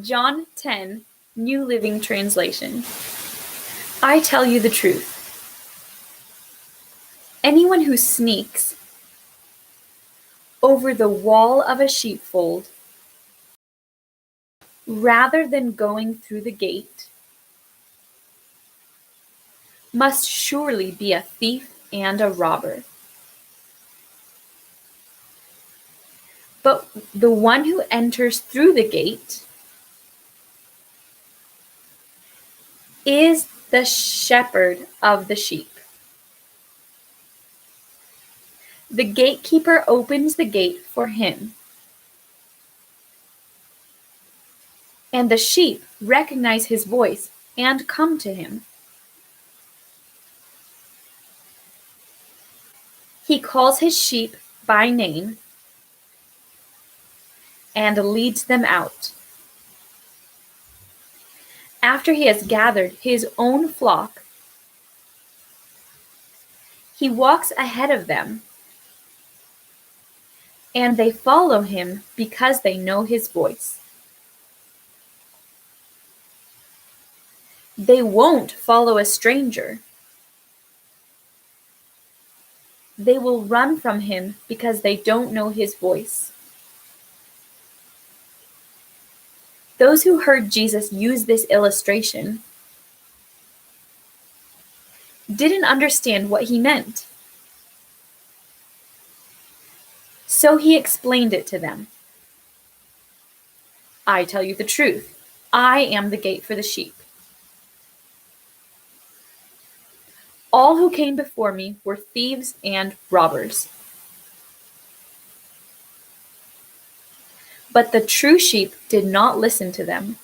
John 10, New Living Translation. I tell you the truth. Anyone who sneaks over the wall of a sheepfold rather than going through the gate must surely be a thief and a robber. But the one who enters through the gate is the shepherd of the sheep. The gatekeeper opens the gate for him, and the sheep recognize his voice and come to him. He calls his sheep by name and leads them out. After he has gathered his own flock, he walks ahead of them, and they follow him because they know his voice. They won't follow a stranger. They will run from him because they don't know his voice. Those who heard Jesus use this illustration didn't understand what he meant. So he explained it to them. I tell you the truth. I am the gate for the sheep. All who came before me were thieves and robbers. But the true sheep did not listen to them.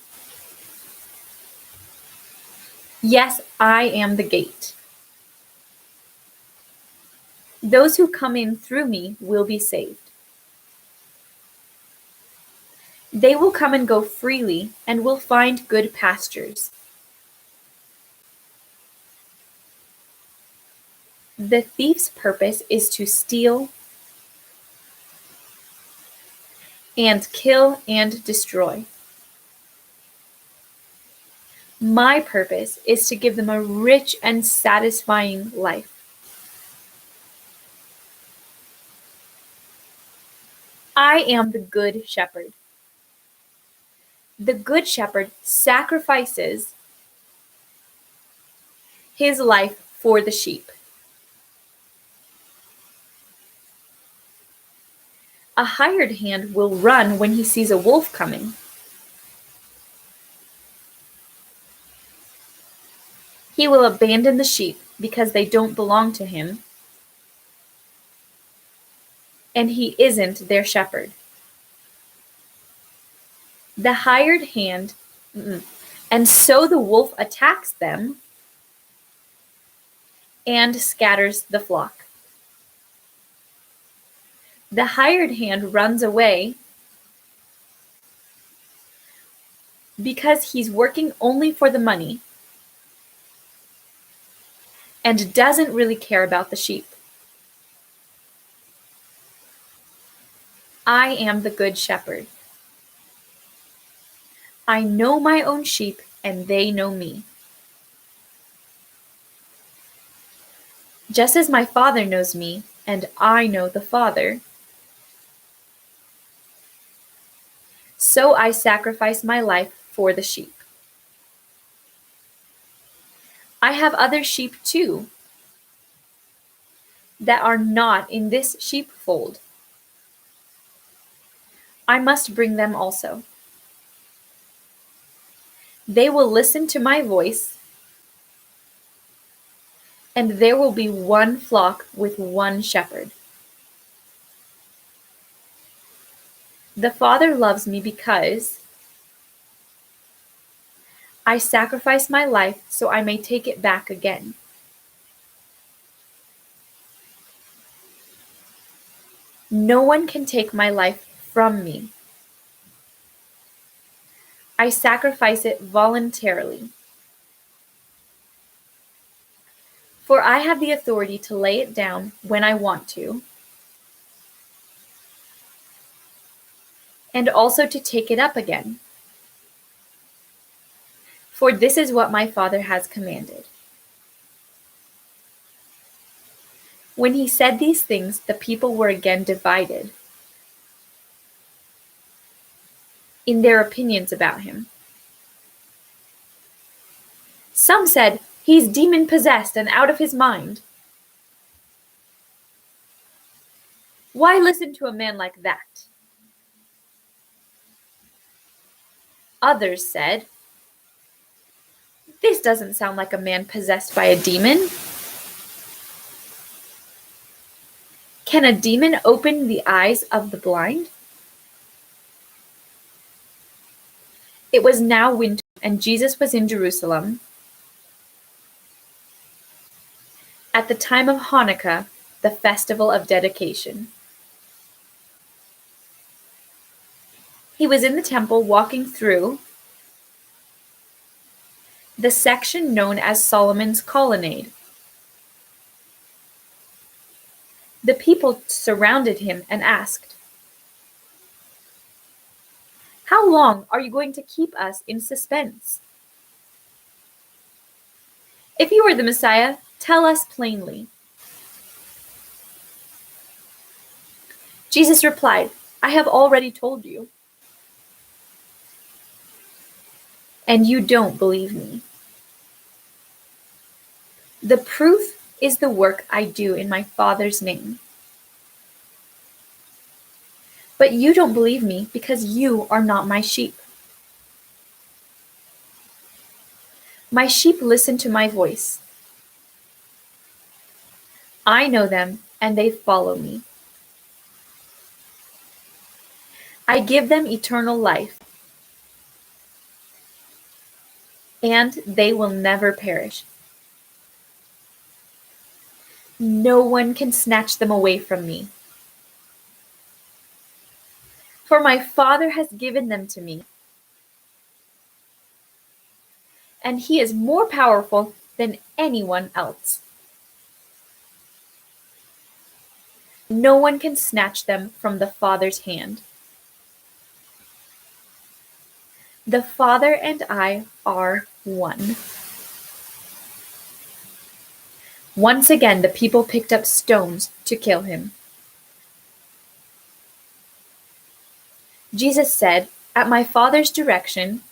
Yes, I am the gate. Those who come in through me will be saved. They will come and go freely and will find good pastures. The thief's purpose is to steal and kill and destroy. My purpose is to give them a rich and satisfying life. I am the good shepherd. The good shepherd sacrifices his life for the sheep. A hired hand will run when he sees a wolf coming. He will abandon the sheep because they don't belong to him, and he isn't their shepherd. The hired hand, and so the wolf attacks them and scatters the flock. The hired hand runs away because he's working only for the money and doesn't really care about the sheep. I am the good shepherd. I know my own sheep, and they know me. Just as my Father knows me, and I know the Father, so I sacrifice my life for the sheep. I have other sheep too that are not in this sheepfold. I must bring them also. They will listen to my voice, and there will be one flock with one shepherd. The Father loves me because I sacrifice my life so I may take it back again. No one can take my life from me. I sacrifice it voluntarily. For I have the authority to lay it down when I want to, and also to take it up again. for this is what my Father has commanded." When he said these things, the people were again divided in their opinions about him. Some said, "He's demon-possessed and out of his mind. Why listen to a man like that?" Others said, "This doesn't sound like a man possessed by a demon. Can a demon open the eyes of the blind?" It was now winter, and Jesus was in Jerusalem at the time of Hanukkah, the festival of dedication. He was in the temple walking through the section known as Solomon's Colonnade. The people surrounded him and asked, "How long are you going to keep us in suspense? If you are the Messiah, tell us plainly." Jesus replied, "I have already told you, and you don't believe me. The proof is the work I do in my Father's name. But you don't believe me because you are not my sheep. My sheep listen to my voice. I know them, and they follow me. I give them eternal life, and they will never perish. No one can snatch them away from me. For my Father has given them to me, and he is more powerful than anyone else. No one can snatch them from the Father's hand. The Father and I are one." Once again, the people picked up stones to kill him. Jesus said, "At my Father's direction,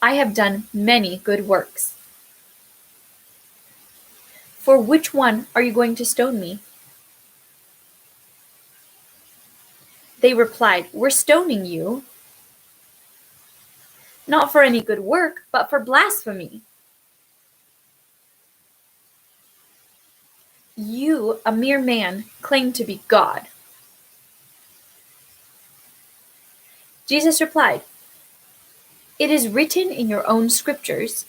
I have done many good works. For which one are you going to stone me?" They replied, "We're stoning you, not for any good work, but for blasphemy. You, a mere man, claim to be God." Jesus replied, "It is written in your own scriptures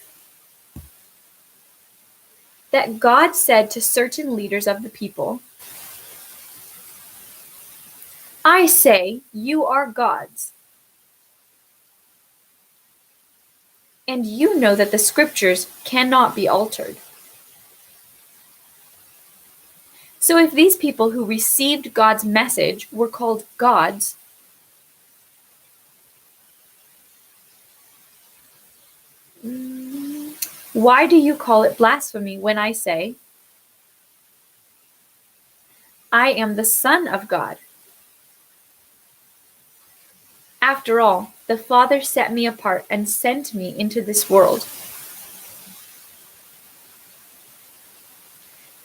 that God said to certain leaders of the people, 'I say you are gods.' And you know that the scriptures cannot be altered. So if these people who received God's message were called gods, why do you call it blasphemy when I say, 'I am the Son of God'? After all, the Father set me apart and sent me into this world.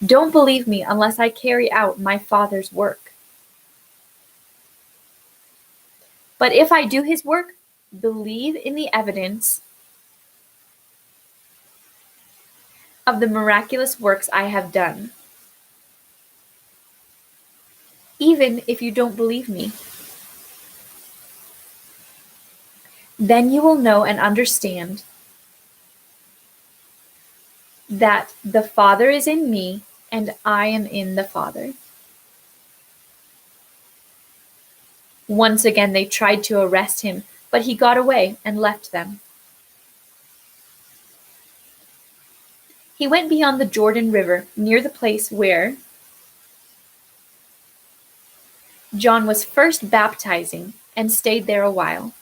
Don't believe me unless I carry out my Father's work. But if I do his work, believe in the evidence of the miraculous works I have done, even if you don't believe me. Then you will know and understand that the Father is in me and I am in the Father." Once again they tried to arrest him, but he got away and left them. He went beyond the Jordan River, near the place where John was first baptizing, and stayed there a while.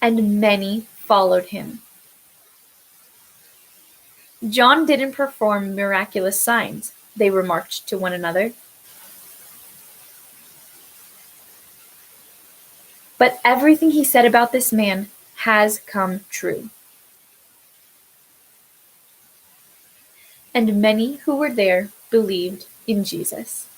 and many followed him. John didn't perform miraculous signs, they remarked to one another. But everything he said about this man has come true. And many who were there believed in Jesus.